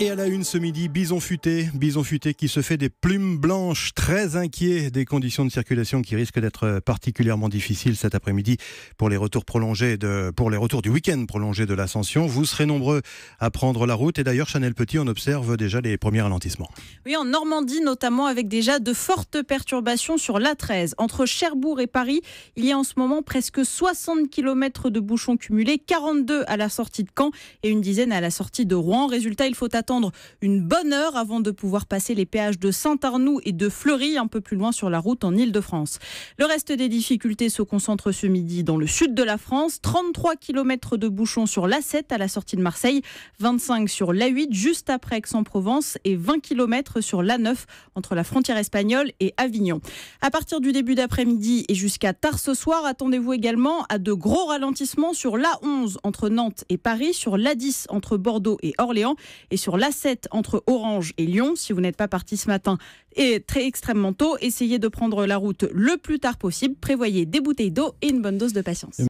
Et à la une ce midi, Bison futé qui se fait des plumes blanches, très inquiet des conditions de circulation qui risquent d'être particulièrement difficiles cet après-midi pour les retours du week-end prolongé de l'Ascension. Vous serez nombreux à prendre la route et d'ailleurs, Chanel Petit, on observe déjà les premiers ralentissements. Oui, en Normandie notamment, avec déjà de fortes perturbations sur l'A13. Entre Cherbourg et Paris, il y a en ce moment presque 60 km de bouchons cumulés, 42 à la sortie de Caen et une dizaine à la sortie de Rouen. Résultat, il faut attendre une bonne heure avant de pouvoir passer les péages de Saint-Arnoux et de Fleury, un peu plus loin sur la route en Île-de-France. Le reste des difficultés se concentre ce midi dans le sud de la France. 33 km de bouchons sur l'A7 à la sortie de Marseille, 25 sur l'A8 juste après Aix-en-Provence et 20 km sur l'A9 entre la frontière espagnole et Avignon. À partir du début d'après-midi et jusqu'à tard ce soir, attendez-vous également à de gros ralentissements sur l'A11 entre Nantes et Paris, sur l'A10 entre Bordeaux et Orléans et sur l'A7 entre Orange et Lyon. Si vous n'êtes pas parti ce matin et très extrêmement tôt, essayez de prendre la route le plus tard possible. Prévoyez des bouteilles d'eau et une bonne dose de patience.